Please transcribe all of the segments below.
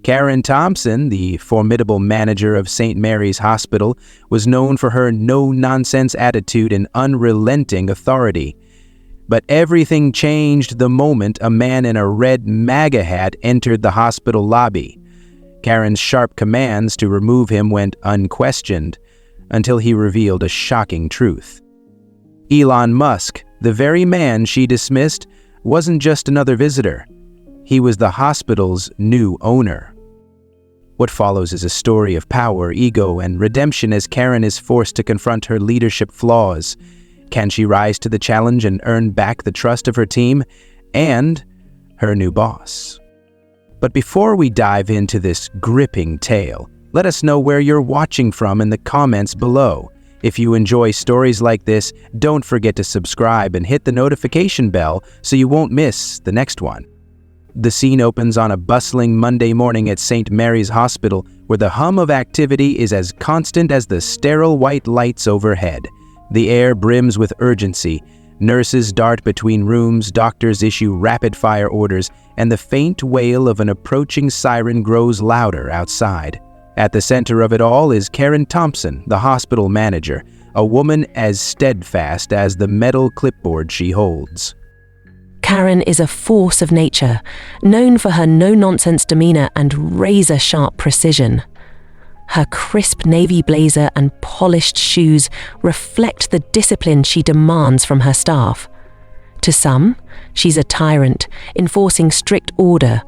Karen Thompson, the formidable manager of St. Mary's Hospital, was known for her no-nonsense attitude and unrelenting authority. But everything changed the moment a man in a red MAGA hat entered the hospital lobby. Karen's sharp commands to remove him went unquestioned, until he revealed a shocking truth. Elon Musk, the very man she dismissed, wasn't just another visitor. He was the hospital's new owner. What follows is a story of power, ego, and redemption as Karen is forced to confront her leadership flaws. Can she rise to the challenge and earn back the trust of her team and her new boss? But before we dive into this gripping tale, let us know where you're watching from in the comments below. If you enjoy stories like this, don't forget to subscribe and hit the notification bell so you won't miss the next one. The scene opens on a bustling Monday morning at St. Mary's Hospital, where the hum of activity is as constant as the sterile white lights overhead. The air brims with urgency. Nurses dart between rooms, doctors issue rapid-fire orders, and the faint wail of an approaching siren grows louder outside. At the center of it all is Karen Thompson, the hospital manager, a woman as steadfast as the metal clipboard she holds. Karen is a force of nature, known for her no-nonsense demeanor and razor-sharp precision. Her crisp navy blazer and polished shoes reflect the discipline she demands from her staff. To some, she's a tyrant, enforcing strict order.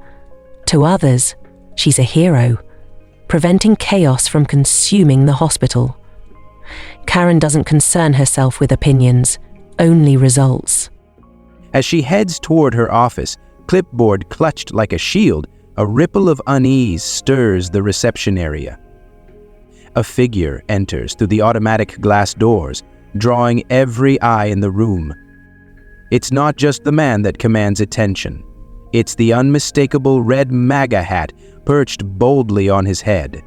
To others, she's a hero, preventing chaos from consuming the hospital. Karen doesn't concern herself with opinions, only results. As she heads toward her office, clipboard clutched like a shield, a ripple of unease stirs the reception area. A figure enters through the automatic glass doors, drawing every eye in the room. It's not just the man that commands attention. It's the unmistakable red MAGA hat perched boldly on his head.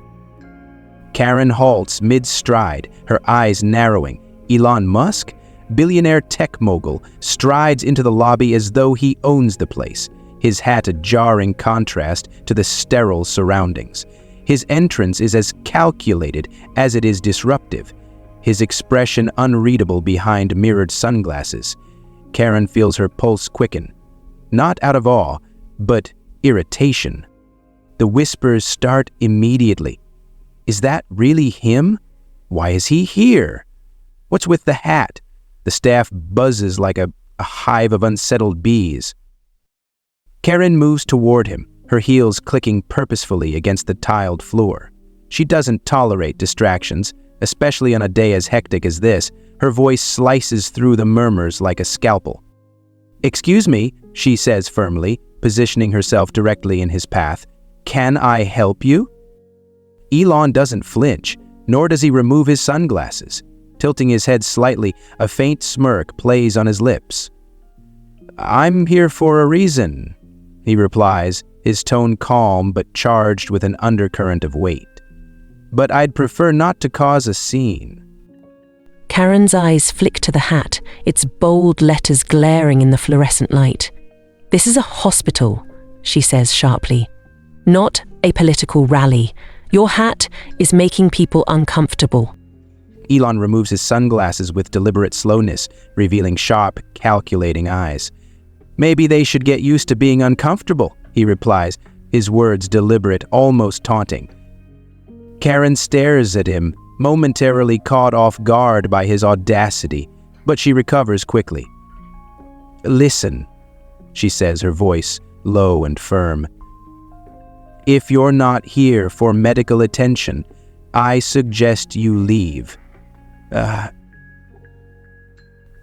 Karen halts mid-stride, her eyes narrowing. Elon Musk, billionaire tech mogul, strides into the lobby as though he owns the place, his hat a jarring contrast to the sterile surroundings. His entrance is as calculated as it is disruptive, his expression unreadable behind mirrored sunglasses. Karen feels her pulse quicken, not out of awe, but irritation. The whispers start immediately. Is that really him? Why is he here? What's with the hat? The staff buzzes like a hive of unsettled bees. Karen moves toward him, her heels clicking purposefully against the tiled floor. She doesn't tolerate distractions, especially on a day as hectic as this. Her voice slices through the murmurs like a scalpel. "Excuse me," she says firmly, positioning herself directly in his path. "Can I help you?" Elon doesn't flinch, nor does he remove his sunglasses. Tilting his head slightly, a faint smirk plays on his lips. "I'm here for a reason," he replies, his tone calm but charged with an undercurrent of weight. "But I'd prefer not to cause a scene." Karen's eyes flick to the hat, its bold letters glaring in the fluorescent light. "This is a hospital," she says sharply, "not a political rally. Your hat is making people uncomfortable." Elon removes his sunglasses with deliberate slowness, revealing sharp, calculating eyes. "Maybe they should get used to being uncomfortable," he replies, his words deliberate, almost taunting. Karen stares at him, momentarily caught off guard by his audacity, but she recovers quickly. "Listen," she says, her voice low and firm. "If you're not here for medical attention, I suggest you leave."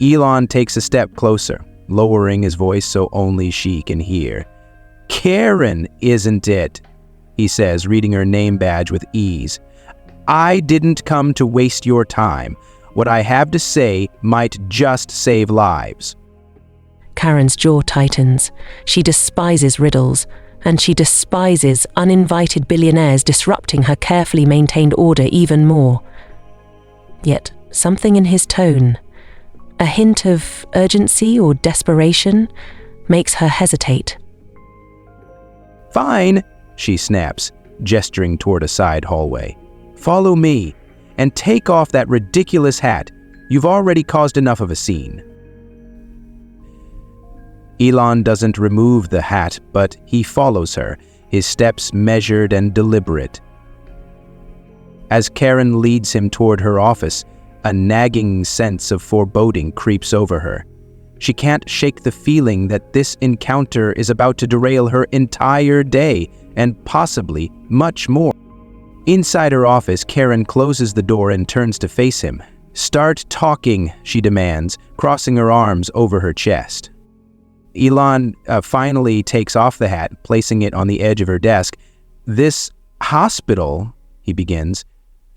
Elon takes a step closer, lowering his voice so only she can hear. "Karen, isn't it?" he says, reading her name badge with ease. "I didn't come to waste your time. What I have to say might just save lives." Karen's jaw tightens. She despises riddles, and she despises uninvited billionaires disrupting her carefully maintained order even more. Yet something in his tone, a hint of urgency or desperation, makes her hesitate. "Fine," she snaps, gesturing toward a side hallway. "Follow me, and take off that ridiculous hat. You've already caused enough of a scene." Elon doesn't remove the hat, but he follows her, his steps measured and deliberate. As Karen leads him toward her office, a nagging sense of foreboding creeps over her. She can't shake the feeling that this encounter is about to derail her entire day, and possibly much more. Inside her office, Karen closes the door and turns to face him. "Start talking," she demands, crossing her arms over her chest. Elon finally takes off the hat, placing it on the edge of her desk. "This hospital," he begins,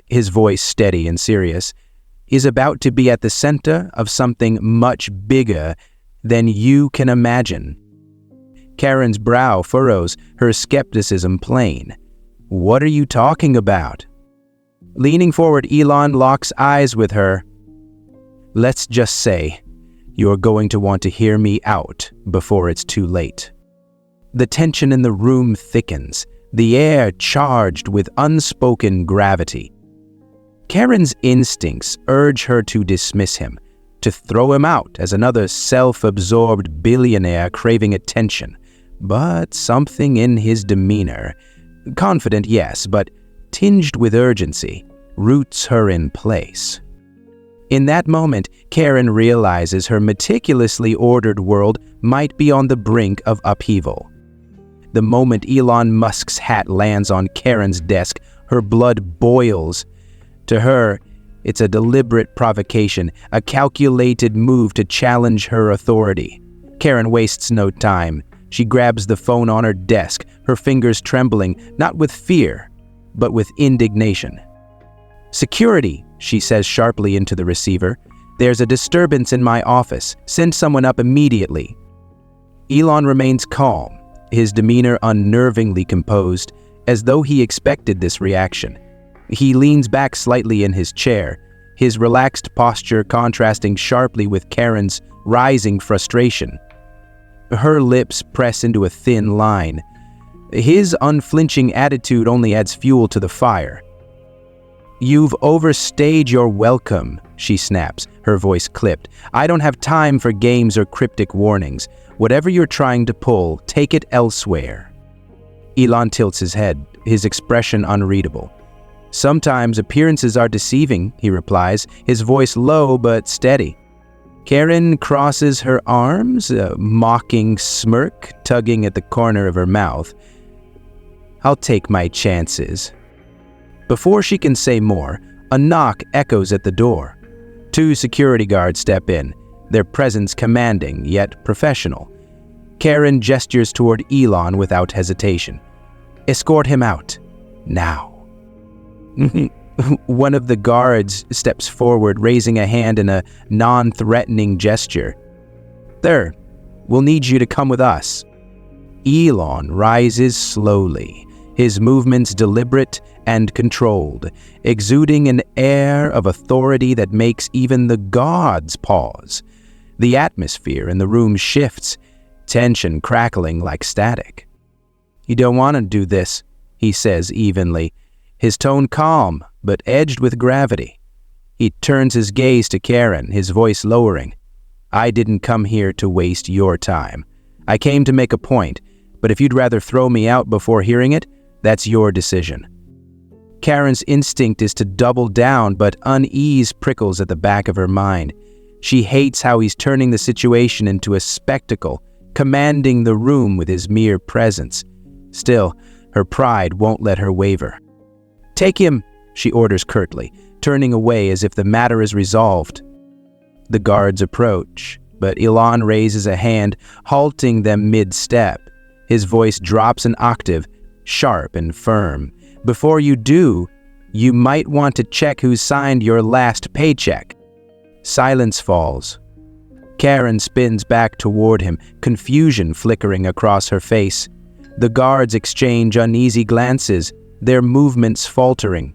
his voice steady and serious, "is about to be at the center of something much bigger than you can imagine." Karen's brow furrows, her skepticism plain. "What are you talking about?" Leaning forward, Elon locks eyes with her. "Let's just say you're going to want to hear me out before it's too late." The tension in the room thickens, the air charged with unspoken gravity. Karen's instincts urge her to dismiss him, to throw him out as another self-absorbed billionaire craving attention. But something in his demeanor, confident, yes, but tinged with urgency, roots her in place. In that moment, Karen realizes her meticulously ordered world might be on the brink of upheaval. The moment Elon Musk's hat lands on Karen's desk, her blood boils. To her, it's a deliberate provocation, a calculated move to challenge her authority. Karen wastes no time. She grabs the phone on her desk, her fingers trembling, not with fear, but with indignation. "Security," she says sharply into the receiver. "There's a disturbance in my office. Send someone up immediately." Elon remains calm, his demeanor unnervingly composed, as though he expected this reaction. He leans back slightly in his chair, his relaxed posture contrasting sharply with Karen's rising frustration. Her lips press into a thin line. His unflinching attitude only adds fuel to the fire. "You've overstayed your welcome," she snaps, her voice clipped. "I don't have time for games or cryptic warnings. Whatever you're trying to pull, take it elsewhere." Elon tilts his head, his expression unreadable. "Sometimes appearances are deceiving," he replies, his voice low but steady. Karen crosses her arms, a mocking smirk tugging at the corner of her mouth. "I'll take my chances." Before she can say more, a knock echoes at the door. Two security guards step in, their presence commanding yet professional. Karen gestures toward Elon without hesitation. "Escort him out. Now." One of the guards steps forward, raising a hand in a non-threatening gesture. "Sir, we'll need you to come with us." Elon rises slowly, his movements deliberate and controlled, exuding an air of authority that makes even the gods pause. The atmosphere in the room shifts, tension crackling like static. "You don't want to do this," he says evenly, his tone calm but edged with gravity. He turns his gaze to Karen, his voice lowering. "I didn't come here to waste your time. I came to make a point, but if you'd rather throw me out before hearing it, that's your decision." Karen's instinct is to double down, but unease prickles at the back of her mind. She hates how he's turning the situation into a spectacle, commanding the room with his mere presence. Still, her pride won't let her waver. "Take him," she orders curtly, turning away as if the matter is resolved. The guards approach, but Elon raises a hand, halting them mid-step. His voice drops an octave, sharp and firm. "Before you do, you might want to check who signed your last paycheck." Silence falls. Karen spins back toward him, confusion flickering across her face. The guards exchange uneasy glances, their movements faltering.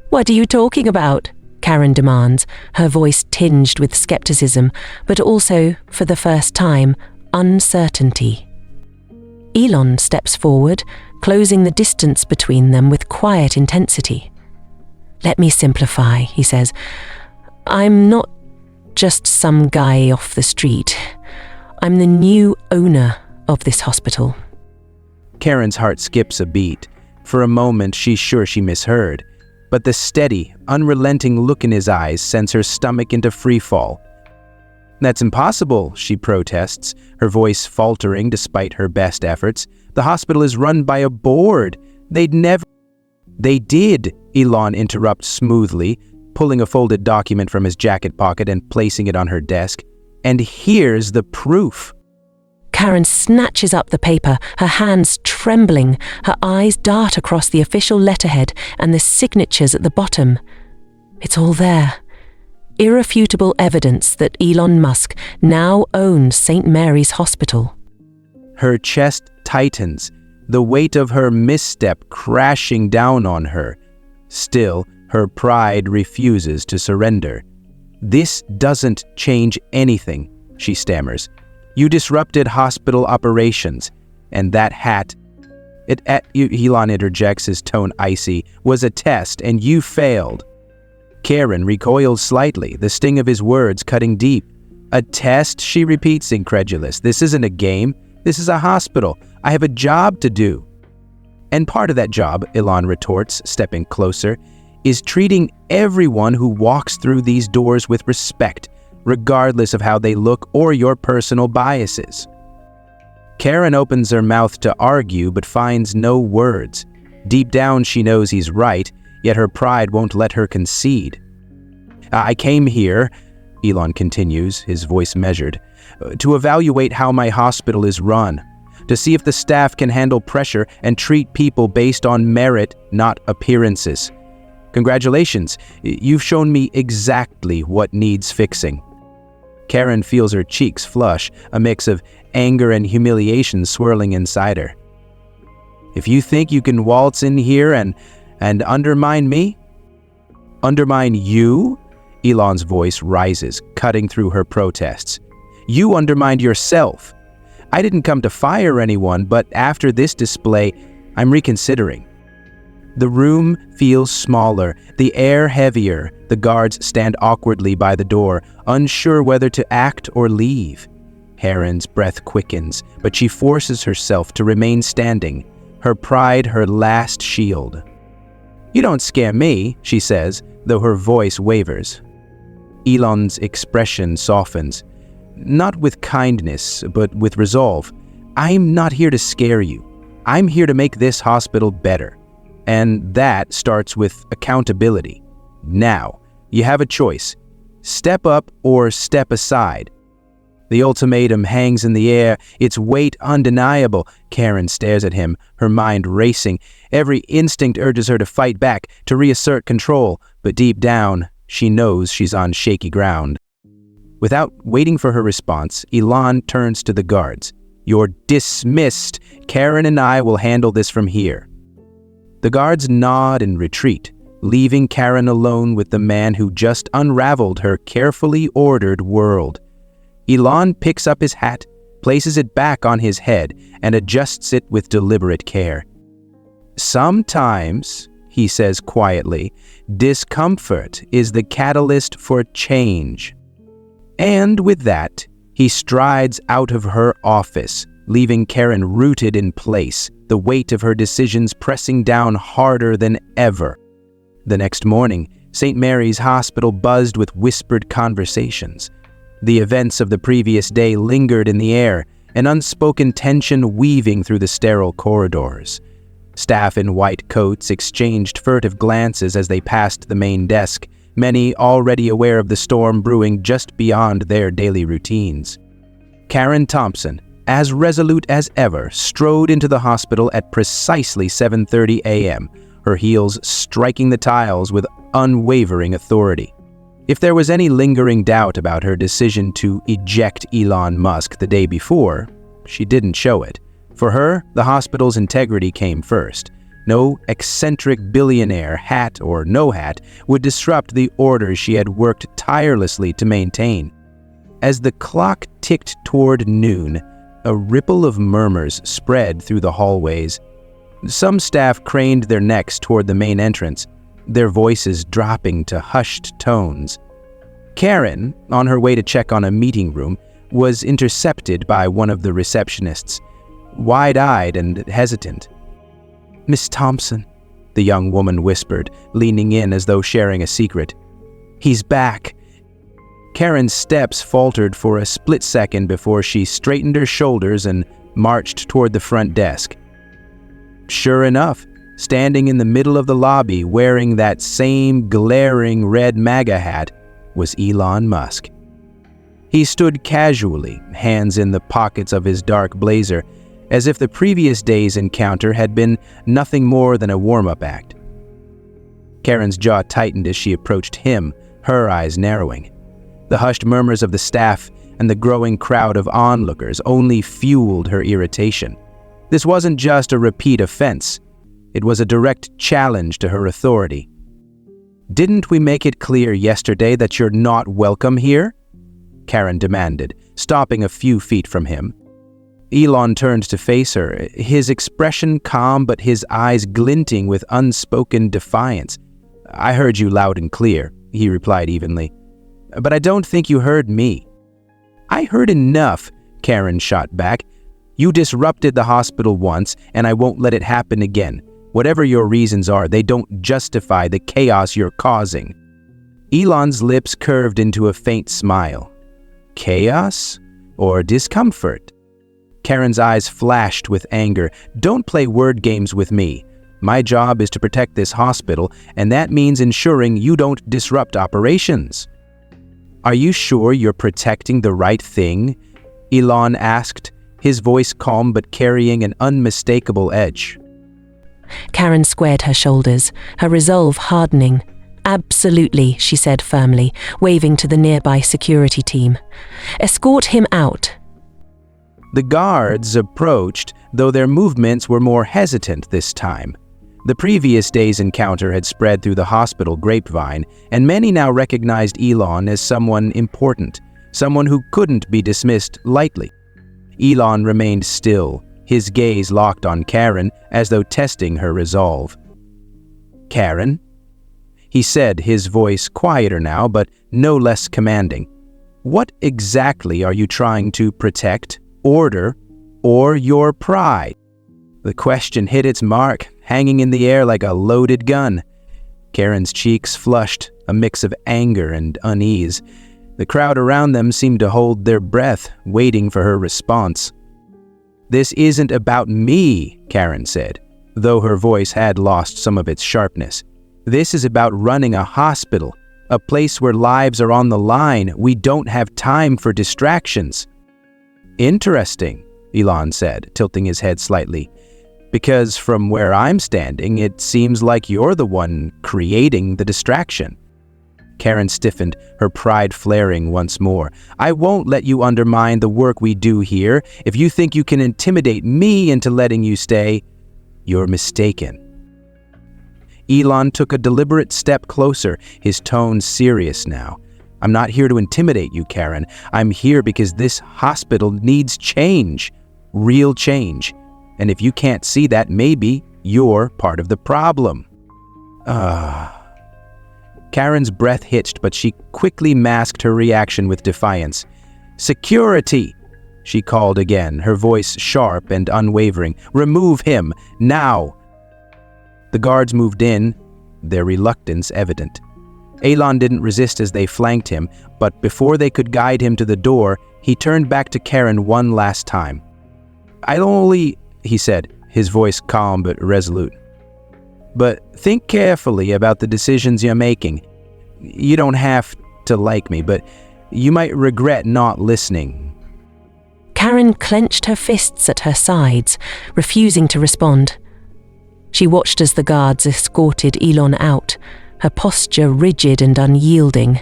"What are you talking about?" Karen demands, her voice tinged with skepticism, but also, for the first time, uncertainty. Elon steps forward, closing the distance between them with quiet intensity. "Let me simplify," he says. "I'm not just some guy off the street. I'm the new owner of this hospital." Karen's heart skips a beat. For a moment, she's sure she misheard. But the steady, unrelenting look in his eyes sends her stomach into freefall. "That's impossible," she protests, her voice faltering despite her best efforts. "The hospital is run by a board. They'd never—" "They did," Elon interrupts smoothly, pulling a folded document from his jacket pocket and placing it on her desk. "And here's the proof." Karen snatches up the paper, her hands trembling, her eyes dart across the official letterhead and the signatures at the bottom. It's all there. Irrefutable evidence that Elon Musk now owns St. Mary's Hospital. Her chest tightens, the weight of her misstep crashing down on her. Still, her pride refuses to surrender. "This doesn't change anything," she stammers. "You disrupted hospital operations, and that hat—" Elon interjects, his tone icy, "was a test, and you failed." Karen recoils slightly, the sting of his words cutting deep. "A test?" she repeats, incredulous. "This isn't a game. This is a hospital. I have a job to do." "And part of that job," Elon retorts, stepping closer, "is treating everyone who walks through these doors with respect, regardless of how they look or your personal biases." Karen opens her mouth to argue but finds no words. Deep down she knows he's right, yet her pride won't let her concede. "I came here," Elon continues, his voice measured, "to evaluate how my hospital is run, to see if the staff can handle pressure and treat people based on merit, not appearances. Congratulations, you've shown me exactly what needs fixing." Karen feels her cheeks flush, a mix of anger and humiliation swirling inside her. "If you think you can waltz in here and undermine me?" "Undermine you?" Elon's voice rises, cutting through her protests. "You undermined yourself. I didn't come to fire anyone, but after this display, I'm reconsidering." The room feels smaller, the air heavier. The guards stand awkwardly by the door, unsure whether to act or leave. Karen's breath quickens, but she forces herself to remain standing, her pride her last shield. "You don't scare me," she says, though her voice wavers. Elon's expression softens, not with kindness, but with resolve. "I'm not here to scare you. I'm here to make this hospital better. And that starts with accountability. Now, you have a choice. Step up or step aside." The ultimatum hangs in the air, its weight undeniable. Karen stares at him, her mind racing. Every instinct urges her to fight back, to reassert control, but deep down, she knows she's on shaky ground. Without waiting for her response, Elon turns to the guards. "You're dismissed. Karen and I will handle this from here." The guards nod and retreat, leaving Karen alone with the man who just unraveled her carefully ordered world. Elon picks up his hat, places it back on his head, and adjusts it with deliberate care. "Sometimes," he says quietly, "discomfort is the catalyst for change." And with that, he strides out of her office, leaving Karen rooted in place, the weight of her decisions pressing down harder than ever. The next morning, St. Mary's Hospital buzzed with whispered conversations. The events of the previous day lingered in the air, an unspoken tension weaving through the sterile corridors. Staff in white coats exchanged furtive glances as they passed the main desk, many already aware of the storm brewing just beyond their daily routines. Karen Thompson, as resolute as ever, strode into the hospital at precisely 7:30 a.m., her heels striking the tiles with unwavering authority. If there was any lingering doubt about her decision to eject Elon Musk the day before, she didn't show it. For her, the hospital's integrity came first. No eccentric billionaire, hat or no hat, would disrupt the order she had worked tirelessly to maintain. As the clock ticked toward noon, a ripple of murmurs spread through the hallways. Some staff craned their necks toward the main entrance, their voices dropping to hushed tones. Karen, on her way to check on a meeting room, was intercepted by one of the receptionists, wide-eyed and hesitant. "Miss Thompson," the young woman whispered, leaning in as though sharing a secret. "He's back." Karen's steps faltered for a split second before she straightened her shoulders and marched toward the front desk. Sure enough, standing in the middle of the lobby wearing that same glaring red MAGA hat was Elon Musk. He stood casually, hands in the pockets of his dark blazer, as if the previous day's encounter had been nothing more than a warm-up act. Karen's jaw tightened as she approached him, her eyes narrowing. The hushed murmurs of the staff and the growing crowd of onlookers only fueled her irritation. This wasn't just a repeat offense. It was a direct challenge to her authority. "Didn't we make it clear yesterday that you're not welcome here?" Karen demanded, stopping a few feet from him. Elon turned to face her, his expression calm but his eyes glinting with unspoken defiance. "I heard you loud and clear," he replied evenly. "But I don't think you heard me." "I heard enough," Karen shot back. "You disrupted the hospital once, and I won't let it happen again. Whatever your reasons are, they don't justify the chaos you're causing." Elon's lips curved into a faint smile. "Chaos? Or discomfort?" Karen's eyes flashed with anger. "Don't play word games with me. My job is to protect this hospital, and that means ensuring you don't disrupt operations." "Are you sure you're protecting the right thing?" Elon asked, his voice calm but carrying an unmistakable edge. Karen squared her shoulders, her resolve hardening. "Absolutely," she said firmly, waving to the nearby security team. "Escort him out." The guards approached, though their movements were more hesitant this time. The previous day's encounter had spread through the hospital grapevine, and many now recognized Elon as someone important, someone who couldn't be dismissed lightly. Elon remained still, his gaze locked on Karen as though testing her resolve. "Karen?" he said, his voice quieter now but no less commanding. "What exactly are you trying to protect, order, or your pride?" The question hit its mark, hanging in the air like a loaded gun. Karen's cheeks flushed, a mix of anger and unease. The crowd around them seemed to hold their breath, waiting for her response. "This isn't about me," Karen said, though her voice had lost some of its sharpness. "This is about running a hospital, a place where lives are on the line. We don't have time for distractions." "Interesting," Elon said, tilting his head slightly. "Because from where I'm standing, it seems like you're the one creating the distraction." Karen stiffened, her pride flaring once more. "I won't let you undermine the work we do here. If you think you can intimidate me into letting you stay, you're mistaken." Elon took a deliberate step closer, his tone serious now. "I'm not here to intimidate you, Karen. I'm here because this hospital needs change, real change. And if you can't see that, maybe you're part of the problem." Karen's breath hitched, but she quickly masked her reaction with defiance. "Security!" she called again, her voice sharp and unwavering. "Remove him, now!" The guards moved in, their reluctance evident. Elon didn't resist as they flanked him, but before they could guide him to the door, he turned back to Karen one last time. "I'll only," he said, his voice calm but resolute. "But think carefully about the decisions you're making. You don't have to like me, but you might regret not listening." Karen clenched her fists at her sides, refusing to respond. She watched as the guards escorted Elon out, her posture rigid and unyielding.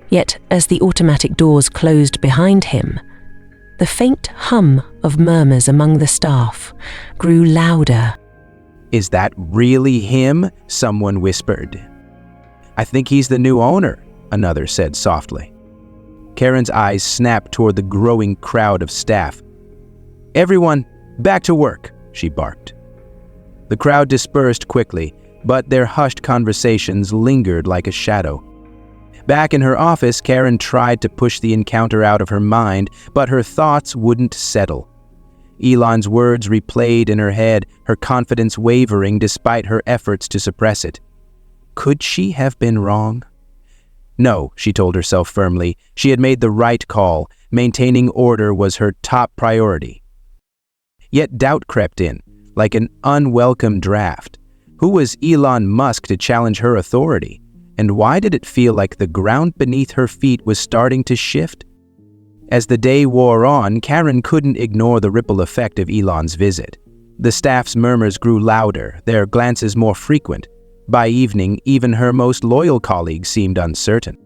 Yet, as the automatic doors closed behind him, the faint hum of murmurs among the staff grew louder. "Is that really him?" someone whispered. "I think he's the new owner," another said softly. Karen's eyes snapped toward the growing crowd of staff. "Everyone, back to work," she barked. The crowd dispersed quickly, but their hushed conversations lingered like a shadow. Back in her office, Karen tried to push the encounter out of her mind, but her thoughts wouldn't settle. Elon's words replayed in her head, her confidence wavering despite her efforts to suppress it. Could she have been wrong? No, she told herself firmly. She had made the right call. Maintaining order was her top priority. Yet doubt crept in, like an unwelcome draft. Who was Elon Musk to challenge her authority? And why did it feel like the ground beneath her feet was starting to shift? As the day wore on, Karen couldn't ignore the ripple effect of Elon's visit. The staff's murmurs grew louder, their glances more frequent. By evening, even her most loyal colleagues seemed uncertain.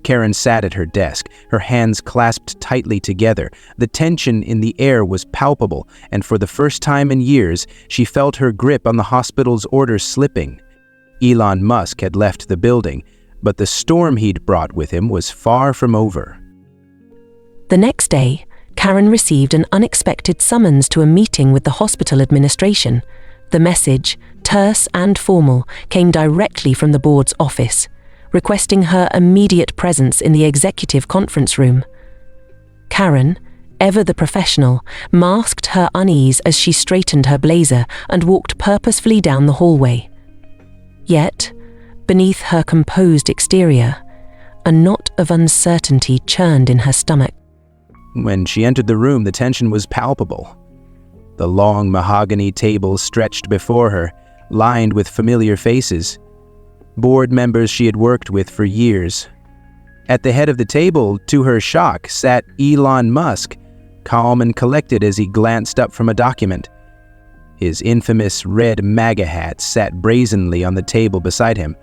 Karen sat at her desk, her hands clasped tightly together. The tension in the air was palpable, and for the first time in years, she felt her grip on the hospital's orders slipping. Elon Musk had left the building, but the storm he'd brought with him was far from over. The next day, Karen received an unexpected summons to a meeting with the hospital administration. The message, terse and formal, came directly from the board's office, requesting her immediate presence in the executive conference room. Karen, ever the professional, masked her unease as she straightened her blazer and walked purposefully down the hallway. Yet, beneath her composed exterior, a knot of uncertainty churned in her stomach. When she entered the room, the tension was palpable. The long mahogany table stretched before her, lined with familiar faces. Board members she had worked with for years. At the head of the table, to her shock, sat Elon Musk, calm and collected as he glanced up from a document. His infamous red MAGA hat sat brazenly on the table beside him,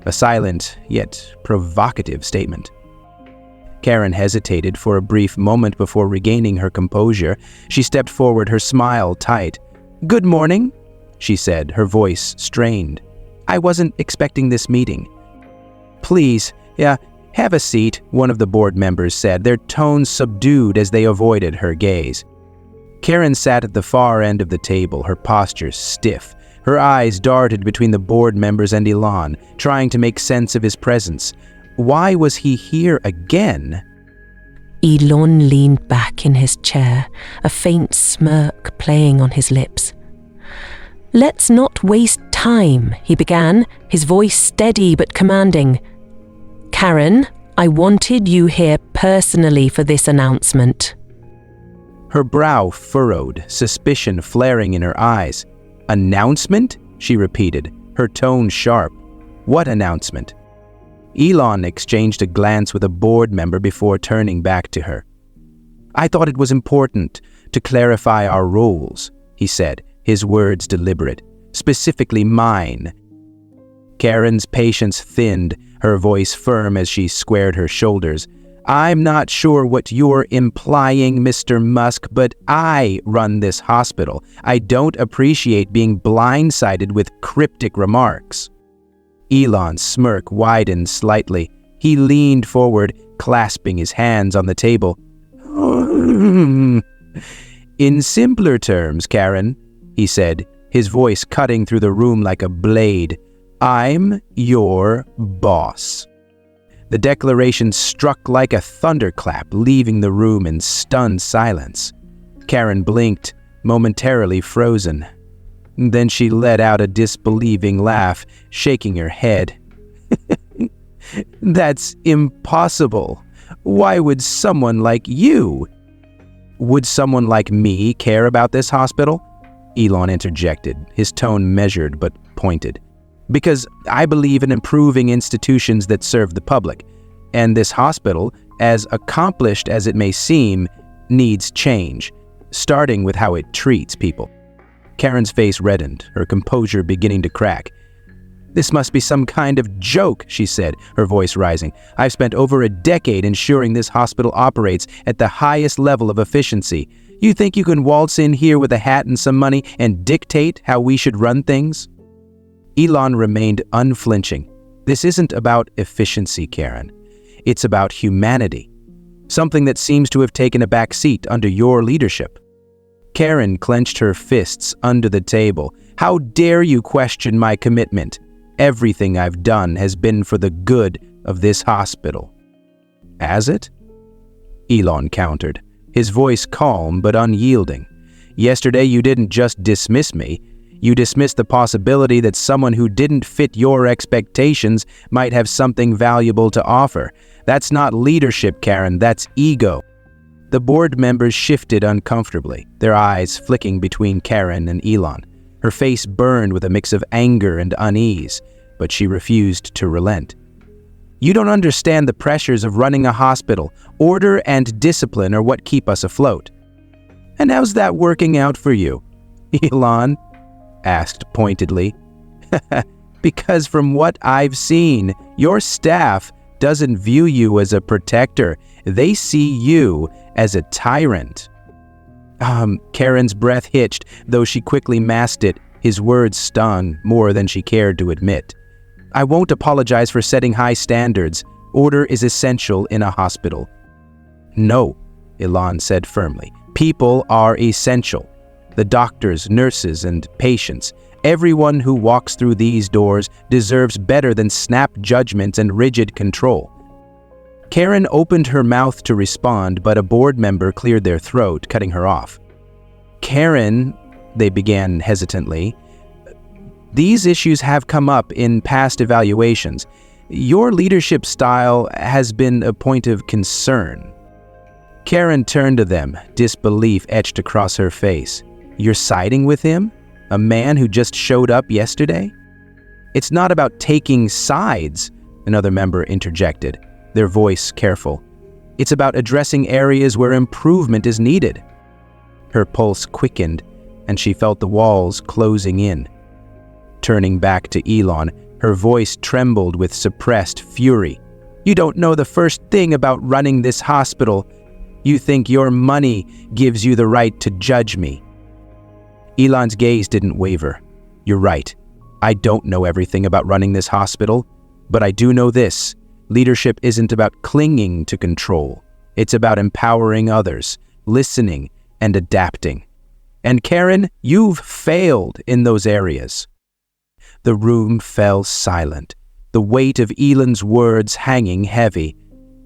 a silent yet provocative statement. Karen hesitated for a brief moment before regaining her composure. She stepped forward, her smile tight. "Good morning," she said, her voice strained. "I wasn't expecting this meeting." "Please, have a seat," one of the board members said, their tones subdued as they avoided her gaze. Karen sat at the far end of the table, her posture stiff. Her eyes darted between the board members and Elon, trying to make sense of his presence. Why was he here again? Elon leaned back in his chair, a faint smirk playing on his lips. "Let's not waste time," he began, his voice steady but commanding. "Karen, I wanted you here personally for this announcement." Her brow furrowed, suspicion flaring in her eyes. "Announcement?" she repeated, her tone sharp. "What announcement?" Elon exchanged a glance with a board member before turning back to her. "I thought it was important to clarify our roles," he said, his words deliberate, "specifically mine." Karen's patience thinned, her voice firm as she squared her shoulders. "I'm not sure what you're implying, Mr. Musk, but I run this hospital. I don't appreciate being blindsided with cryptic remarks." Elon's smirk widened slightly. He leaned forward, clasping his hands on the table. "In simpler terms, Karen," he said, his voice cutting through the room like a blade, "I'm your boss." The declaration struck like a thunderclap, leaving the room in stunned silence. Karen blinked, momentarily frozen. Then she let out a disbelieving laugh, shaking her head. "That's impossible. Why would someone like you?" "Would someone like me care about this hospital?" Elon interjected, his tone measured but pointed. "Because I believe in improving institutions that serve the public, and this hospital, as accomplished as it may seem, needs change, starting with how it treats people." Karen's face reddened, her composure beginning to crack. "This must be some kind of joke," she said, her voice rising. "I've spent over a decade ensuring this hospital operates at the highest level of efficiency. You think you can waltz in here with a hat and some money and dictate how we should run things?" Elon remained unflinching. "This isn't about efficiency, Karen. It's about humanity. Something that seems to have taken a back seat under your leadership." Karen clenched her fists under the table, How dare you question my commitment? Everything I've done has been for the good of this hospital." "Has it?" Elon countered, his voice calm but unyielding. "Yesterday you didn't just dismiss me. You dismissed the possibility that someone who didn't fit your expectations might have something valuable to offer. That's not leadership, Karen, that's ego." The board members shifted uncomfortably, their eyes flicking between Karen and Elon. Her face burned with a mix of anger and unease, but she refused to relent. "You don't understand the pressures of running a hospital. Order and discipline are what keep us afloat." "And how's that working out for you?" Elon asked pointedly. "Because from what I've seen, your staff doesn't view you as a protector. They see you as a tyrant." Karen's breath hitched, though she quickly masked it. His words stung more than she cared to admit. "I won't apologize for setting high standards. Order is essential in a hospital." "No," Elon said firmly. "People are essential. The doctors, nurses, and patients. Everyone who walks through these doors deserves better than snap judgments and rigid control." Karen opened her mouth to respond, but a board member cleared their throat, cutting her off. "Karen," they began hesitantly, "these issues have come up in past evaluations. Your leadership style has been a point of concern." Karen turned to them, disbelief etched across her face. "You're siding with him? A man who just showed up yesterday?" "It's not about taking sides," another member interjected, their voice careful. "It's about addressing areas where improvement is needed." Her pulse quickened, and she felt the walls closing in. Turning back to Elon, her voice trembled with suppressed fury. "You don't know the first thing about running this hospital. You think your money gives you the right to judge me." Elon's gaze didn't waver. "You're right. I don't know everything about running this hospital, but I do know this. Leadership isn't about clinging to control. It's about empowering others, listening, and adapting. And Karen, you've failed in those areas." The room fell silent, the weight of Elon's words hanging heavy.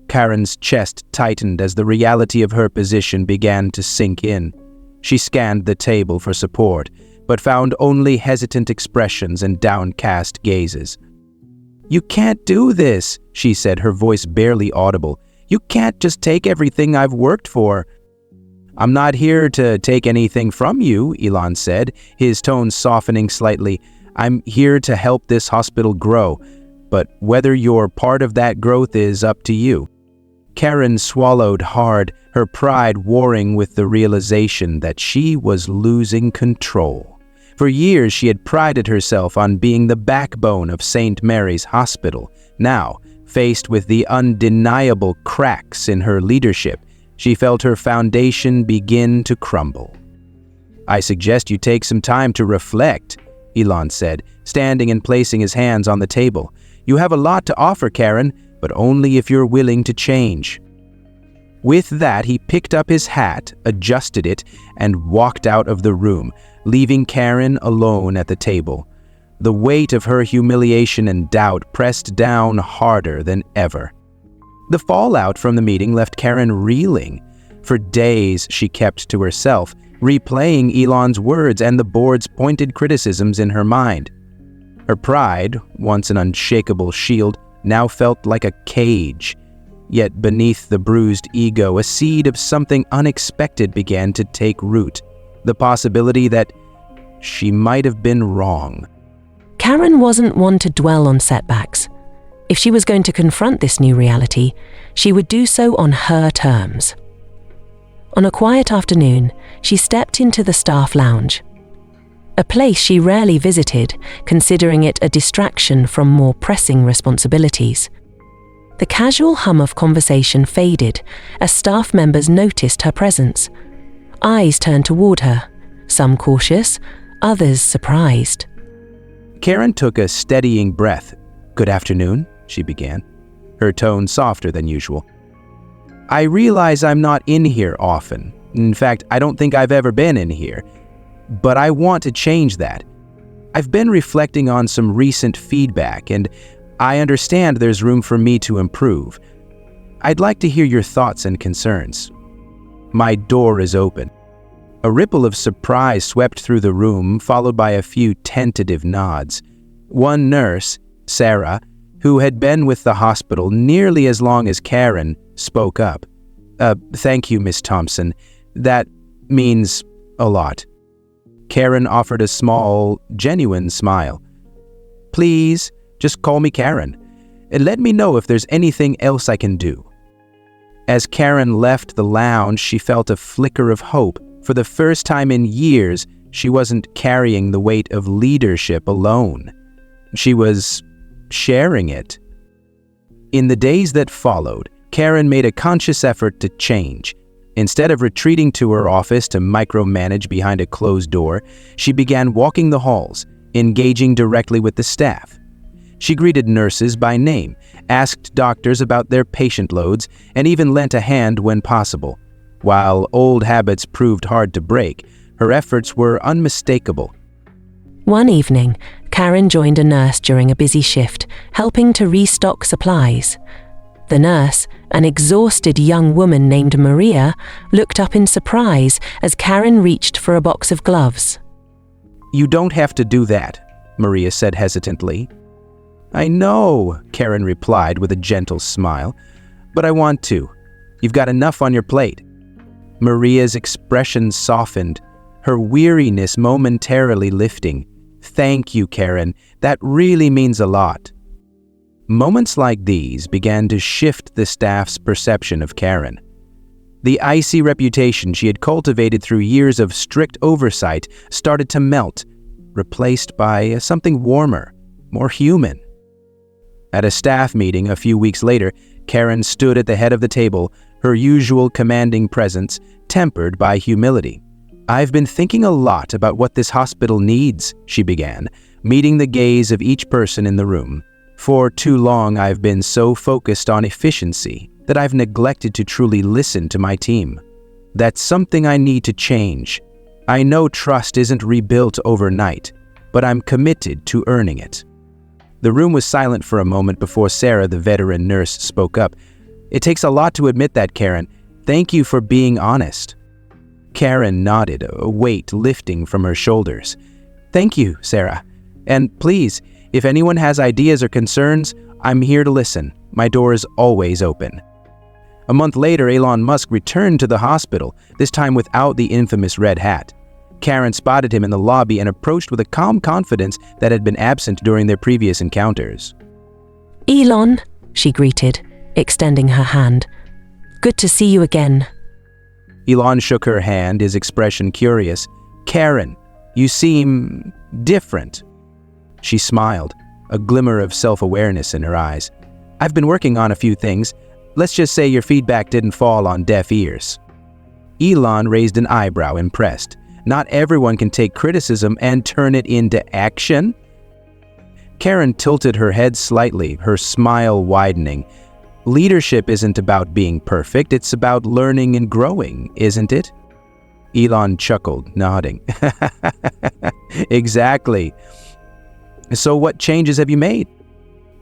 Karen's chest tightened as the reality of her position began to sink in. She scanned the table for support, but found only hesitant expressions and downcast gazes. "You can't do this," she said, her voice barely audible. "You can't just take everything I've worked for." "I'm not here to take anything from you," Elon said, his tone softening slightly. "I'm here to help this hospital grow, but whether you're part of that growth is up to you." Karen swallowed hard, her pride warring with the realization that she was losing control. For years, she had prided herself on being the backbone of St. Mary's Hospital. Now, faced with the undeniable cracks in her leadership, she felt her foundation begin to crumble. "I suggest you take some time to reflect," Elon said, standing and placing his hands on the table. "You have a lot to offer, Karen, but only if you're willing to change." With that, he picked up his hat, adjusted it, and walked out of the room, leaving Karen alone at the table. The weight of her humiliation and doubt pressed down harder than ever. The fallout from the meeting left Karen reeling. For days, she kept to herself, replaying Elon's words and the board's pointed criticisms in her mind. Her pride, once an unshakable shield, now felt like a cage. Yet beneath the bruised ego, a seed of something unexpected began to take root. The possibility that she might have been wrong. Karen wasn't one to dwell on setbacks. If she was going to confront this new reality, she would do so on her terms. On a quiet afternoon, she stepped into the staff lounge. A place she rarely visited, considering it a distraction from more pressing responsibilities. The casual hum of conversation faded as staff members noticed her presence. Eyes turned toward her, some cautious, others surprised. Karen took a steadying breath. "Good afternoon," she began, her tone softer than usual. "I realize I'm not in here often. In fact, I don't think I've ever been in here. But I want to change that. I've been reflecting on some recent feedback, and I understand there's room for me to improve. I'd like to hear your thoughts and concerns." My door is open. A ripple of surprise swept through the room, followed by a few tentative nods. One nurse, Sarah, who had been with the hospital nearly as long as Karen, spoke up. Thank you, Miss Thompson. That means a lot." Karen offered a small, genuine smile. "Please, just call me Karen, and let me know if there's anything else I can do." As Karen left the lounge, she felt a flicker of hope. For the first time in years, she wasn't carrying the weight of leadership alone. She was sharing it. In the days that followed, Karen made a conscious effort to change. Instead of retreating to her office to micromanage behind a closed door, she began walking the halls, engaging directly with the staff. She greeted nurses by name, asked doctors about their patient loads, and even lent a hand when possible. While old habits proved hard to break, her efforts were unmistakable. One evening, Karen joined a nurse during a busy shift, helping to restock supplies. The nurse, an exhausted young woman named Maria, looked up in surprise as Karen reached for a box of gloves. "You don't have to do that," Maria said hesitantly. "I know," Karen replied with a gentle smile, "but I want to. You've got enough on your plate." Maria's expression softened, her weariness momentarily lifting. "Thank you, Karen. That really means a lot." Moments like these began to shift the staff's perception of Karen. The icy reputation she had cultivated through years of strict oversight started to melt, replaced by something warmer, more human. At a staff meeting a few weeks later, Karen stood at the head of the table, her usual commanding presence tempered by humility. "I've been thinking a lot about what this hospital needs," she began, meeting the gaze of each person in the room. "For too long, I've been so focused on efficiency that I've neglected to truly listen to my team. That's something I need to change. I know trust isn't rebuilt overnight, but I'm committed to earning it." The room was silent for a moment before Sarah, the veteran nurse, spoke up. "It takes a lot to admit that, Karen. Thank you for being honest." Karen nodded, a weight lifting from her shoulders. "Thank you, Sarah. And please, if anyone has ideas or concerns, I'm here to listen. My door is always open." A month later, Elon Musk returned to the hospital, this time without the infamous red hat. Karen spotted him in the lobby and approached with a calm confidence that had been absent during their previous encounters. "Elon," she greeted, extending her hand. "Good to see you again." Elon shook her hand, his expression curious. "Karen, you seem different." She smiled, a glimmer of self-awareness in her eyes. "I've been working on a few things. Let's just say your feedback didn't fall on deaf ears." Elon raised an eyebrow, impressed. Not everyone can take criticism and turn it into action. Karen tilted her head slightly, her smile widening. "Leadership isn't about being perfect, it's about learning and growing, isn't it?" Elon chuckled, nodding. "Exactly. So what changes have you made?"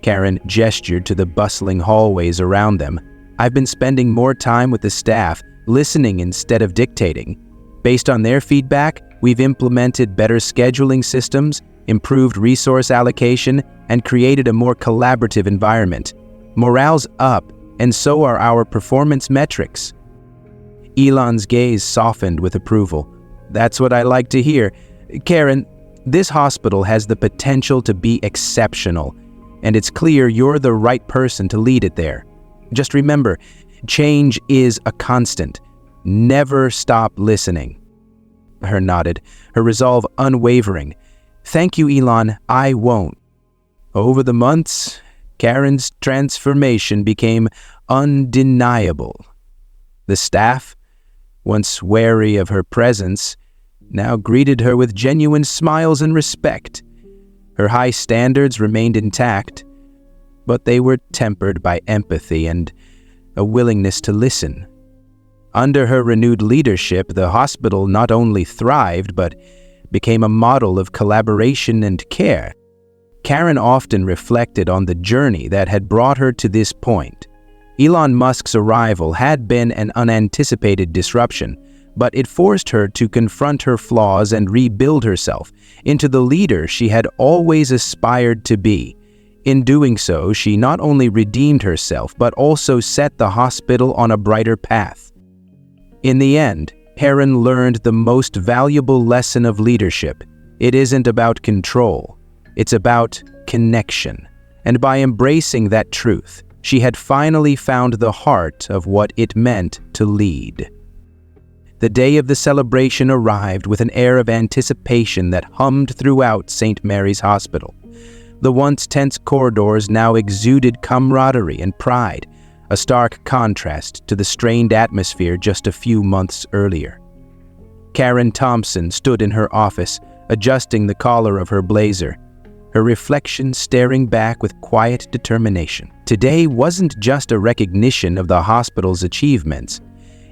Karen gestured to the bustling hallways around them. "I've been spending more time with the staff, listening instead of dictating. Based on their feedback, we've implemented better scheduling systems, improved resource allocation, and created a more collaborative environment. Morale's up, and so are our performance metrics." Elon's gaze softened with approval. "That's what I like to hear. Karen, this hospital has the potential to be exceptional, and it's clear you're the right person to lead it there. Just remember, change is a constant. Never stop listening." Her nodded, her resolve unwavering. "Thank you, Elon, I won't." Over the months, Karen's transformation became undeniable. The staff, once wary of her presence, now greeted her with genuine smiles and respect. Her high standards remained intact, but they were tempered by empathy and a willingness to listen. Under her renewed leadership, the hospital not only thrived, but became a model of collaboration and care. Karen often reflected on the journey that had brought her to this point. Elon Musk's arrival had been an unanticipated disruption, but it forced her to confront her flaws and rebuild herself into the leader she had always aspired to be. In doing so, she not only redeemed herself, but also set the hospital on a brighter path. In the end, Karen learned the most valuable lesson of leadership. It isn't about control, it's about connection. And by embracing that truth, she had finally found the heart of what it meant to lead. The day of the celebration arrived with an air of anticipation that hummed throughout St. Mary's Hospital. The once tense corridors now exuded camaraderie and pride, a stark contrast to the strained atmosphere just a few months earlier. Karen Thompson stood in her office, adjusting the collar of her blazer, her reflection staring back with quiet determination. Today wasn't just a recognition of the hospital's achievements.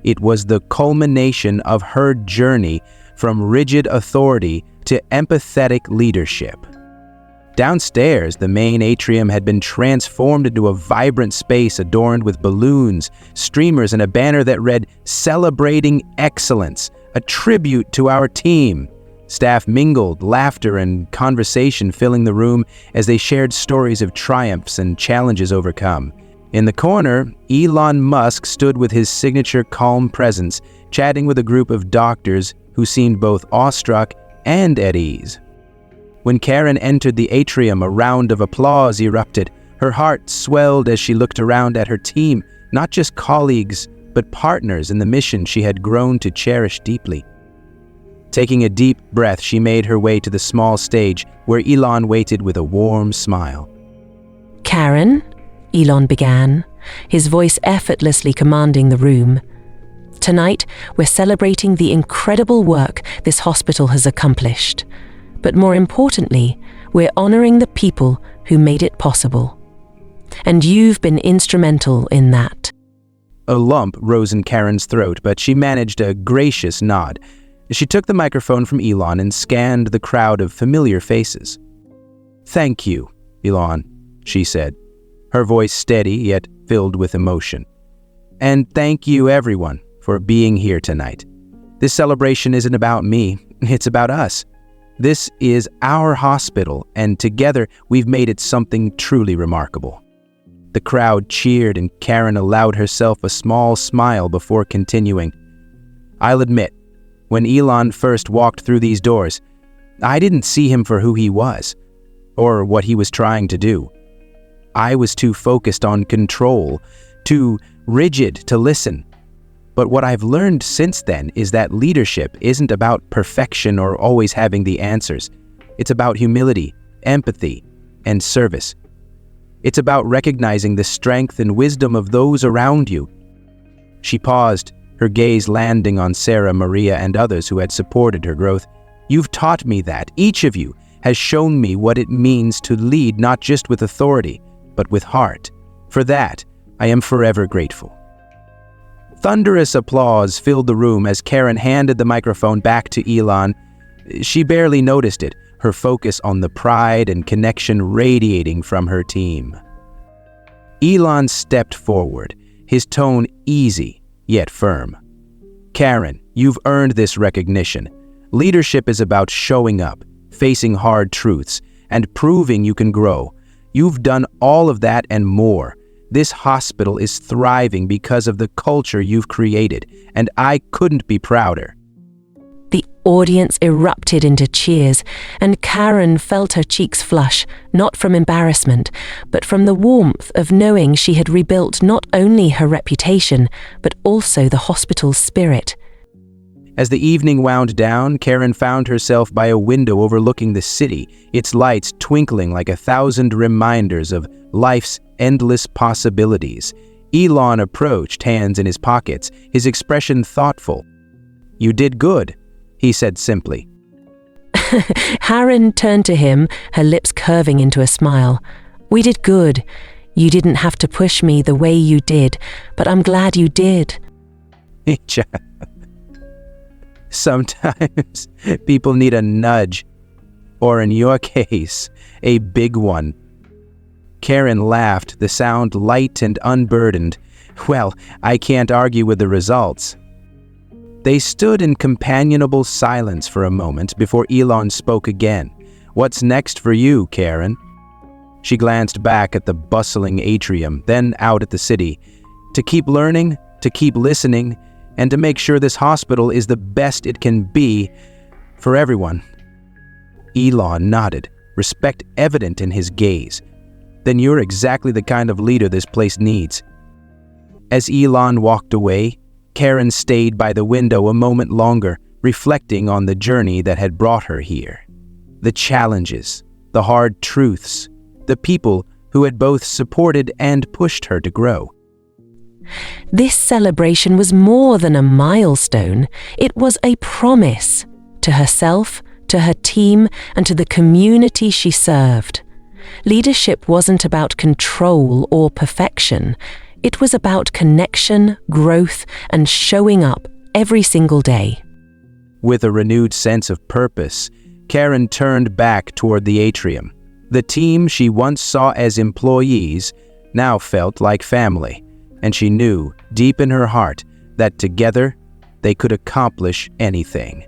It was the culmination of her journey from rigid authority to empathetic leadership. Downstairs, the main atrium had been transformed into a vibrant space adorned with balloons, streamers, and a banner that read, "Celebrating Excellence, a tribute to our team." Staff mingled, laughter and conversation filling the room as they shared stories of triumphs and challenges overcome. In the corner, Elon Musk stood with his signature calm presence, chatting with a group of doctors who seemed both awestruck and at ease. When Karen entered the atrium, a round of applause erupted. Her heart swelled as she looked around at her team, not just colleagues, but partners in the mission she had grown to cherish deeply. Taking a deep breath, she made her way to the small stage where Elon waited with a warm smile. "Karen," Elon began, his voice effortlessly commanding the room. "Tonight, we're celebrating the incredible work this hospital has accomplished. But more importantly, we're honoring the people who made it possible. And you've been instrumental in that." A lump rose in Karen's throat, but she managed a gracious nod. She took the microphone from Elon and scanned the crowd of familiar faces. "Thank you, Elon," she said, her voice steady yet filled with emotion. "And thank you, everyone, for being here tonight. This celebration isn't about me, it's about us. This is our hospital, and together we've made it something truly remarkable." The crowd cheered, and Karen allowed herself a small smile before continuing. "I'll admit, when Elon first walked through these doors, I didn't see him for who he was, or what he was trying to do. I was too focused on control, too rigid to listen. But what I've learned since then is that leadership isn't about perfection or always having the answers. It's about humility, empathy, and service. It's about recognizing the strength and wisdom of those around you." She paused, her gaze landing on Sarah, Maria, and others who had supported her growth. "You've taught me that. Each of you has shown me what it means to lead not just with authority, but with heart. For that, I am forever grateful." Thunderous applause filled the room as Karen handed the microphone back to Elon. She barely noticed it, her focus on the pride and connection radiating from her team. Elon stepped forward, his tone easy yet firm. "Karen, you've earned this recognition. Leadership is about showing up, facing hard truths, and proving you can grow. You've done all of that and more. This hospital is thriving because of the culture you've created, and I couldn't be prouder." The audience erupted into cheers, and Karen felt her cheeks flush, not from embarrassment, but from the warmth of knowing she had rebuilt not only her reputation, but also the hospital's spirit. As the evening wound down, Karen found herself by a window overlooking the city, its lights twinkling like 1,000 reminders of life's endless possibilities. Elon approached, hands in his pockets, his expression thoughtful. "You did good," he said simply. Karen turned to him, her lips curving into a smile. "We did good. You didn't have to push me the way you did, but I'm glad you did." Sometimes people need a nudge, or in your case, a big one. Karen laughed, the sound light and unburdened. Well, I can't argue with the results. They stood in companionable silence for a moment before Elon spoke again. What's next for you, Karen? She glanced back at the bustling atrium, then out at the city. To keep learning, to keep listening, and to make sure this hospital is the best it can be for everyone. Elon nodded, respect evident in his gaze. Then you're exactly the kind of leader this place needs. As Elon walked away, Karen stayed by the window a moment longer, reflecting on the journey that had brought her here. The challenges, the hard truths, the people who had both supported and pushed her to grow. This celebration was more than a milestone. It was a promise to herself, to her team, and to the community she served. Leadership wasn't about control or perfection. It was about connection, growth, and showing up every single day. With a renewed sense of purpose, Karen turned back toward the atrium. The team she once saw as employees now felt like family, and she knew deep in her heart that together they could accomplish anything.